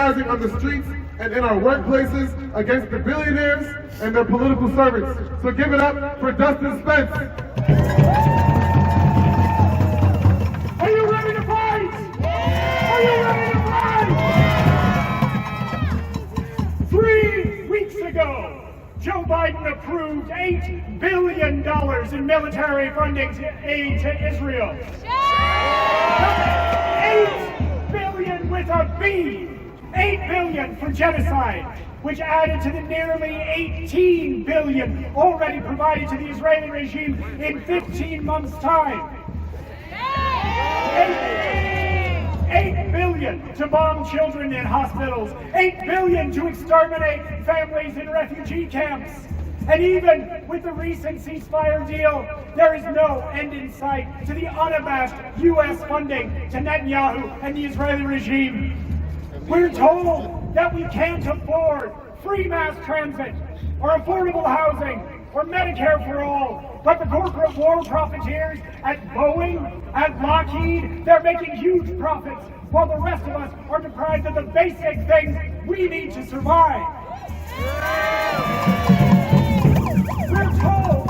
organizing on the streets and in our workplaces against the billionaires and their political servants. So give it up for Dustin Spence. Are you ready to fight? Are you ready to fight? 3 weeks ago, Joe Biden approved $8 billion in military funding aid to Israel. 8 billion with a B. 8 billion for genocide, which added to the nearly 18 billion already provided to the Israeli regime in 15 months' time. 8 billion to bomb children in hospitals, 8 billion to exterminate families in refugee camps. And even with the recent ceasefire deal, there is no end in sight to the unabashed U.S. funding to Netanyahu and the Israeli regime. We're told that we can't afford free mass transit or affordable housing or Medicare for all, but the corporate war profiteers at Boeing, at Lockheed, they're making huge profits while the rest of us are deprived of the basic things we need to survive. We're told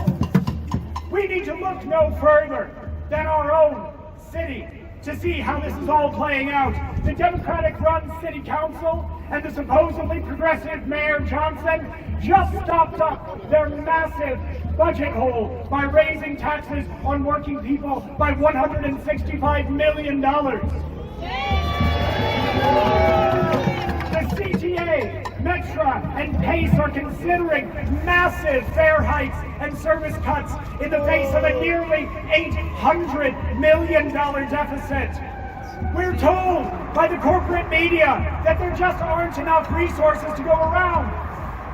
we need to look no further than our own city to see how this is all playing out. The Democratic-run city council and the supposedly progressive Mayor Johnson just stopped up their massive budget hole by raising taxes on working people by $165 million. The CTA, Metra, and PACE are considering massive fare hikes and service cuts in the face of a nearly $800 million deficit. We're told by the corporate media that there just aren't enough resources to go around,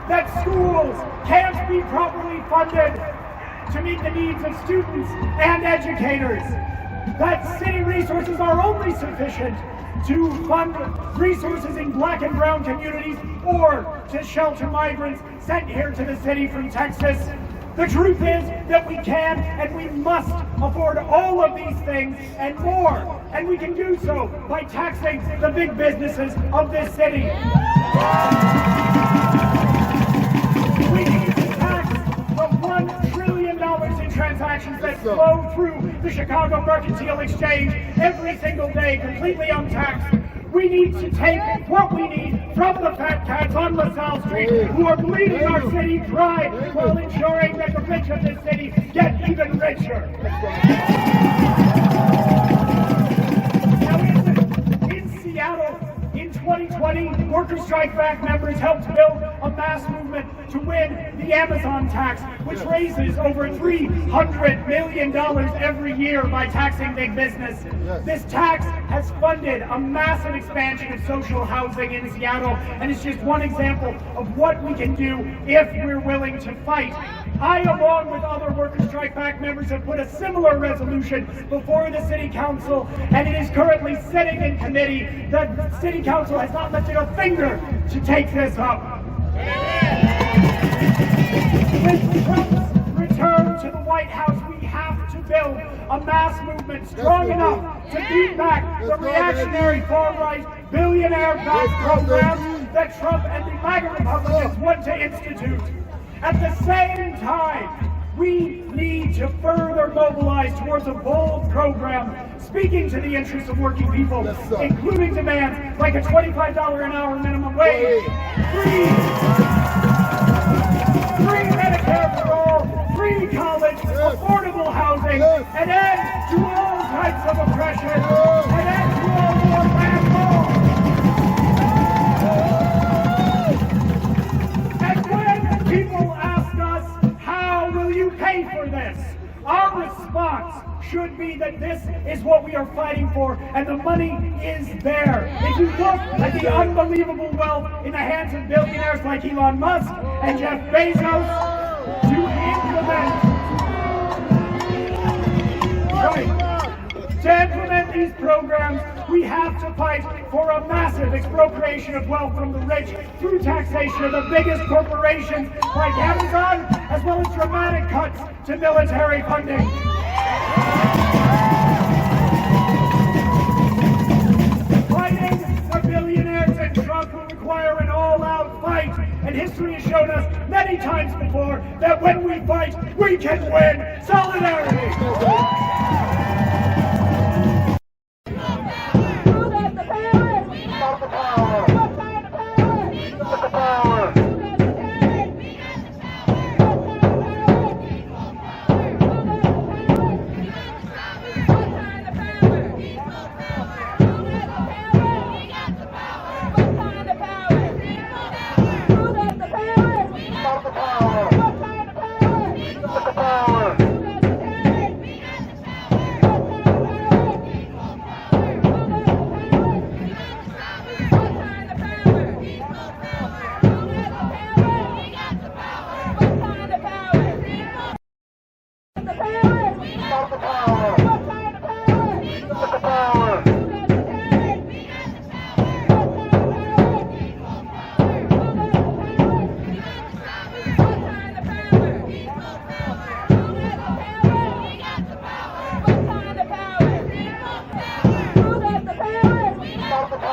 that schools can't be properly funded to meet the needs of students and educators, that city resources are only sufficient to fund resources in black and brown communities or to shelter migrants sent here to the city from Texas. The truth is that we can and we must afford all of these things and more, and we can do so by taxing the big businesses of this city. We need to tax the $1 trillion in transactions that flow through the Chicago Mercantile Exchange every single day, completely untaxed. We need to take what we need from the fat cats on LaSalle Street who are bleeding our city dry while ensuring that the rich of this city get even richer. Now in Seattle, in 2020, worker strike back members helped build a mass movement to win the Amazon tax, which raises over $300 million every year by taxing big business. This tax has funded a massive expansion of social housing in Seattle, and it's just one example of what we can do if we're willing to fight. I, along with other worker strike back members, have put a similar resolution before the City Council, and it is currently sitting in committee. The City Council has not lifted a finger to take this up. With Trump's return to the White House, we have to build a mass movement strong enough to beat back the reactionary far-right billionaire-backed program that Trump and the MAGA Republicans want to institute. At the same time, we need to further mobilize towards a bold program speaking to the interests of working people, including demands like a $25 an hour minimum wage, free Medicare for all, free college, affordable housing, an end to all types of oppression, an end to all more bad laws. And when people ask us, how will you pay for this? Our response should be that this is what we are fighting for, and the money is there. If you look at the unbelievable wealth in the hands of billionaires like Elon Musk and Jeff Bezos, to implement these programs, we have to fight for a massive expropriation of wealth from the rich through taxation of the biggest corporations like Amazon, as well as dramatic cuts to military funding. Fighting the billionaires and Trump And history has shown us many times before that when we fight, we can win. Solidarity!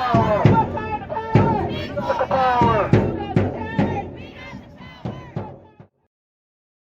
Power!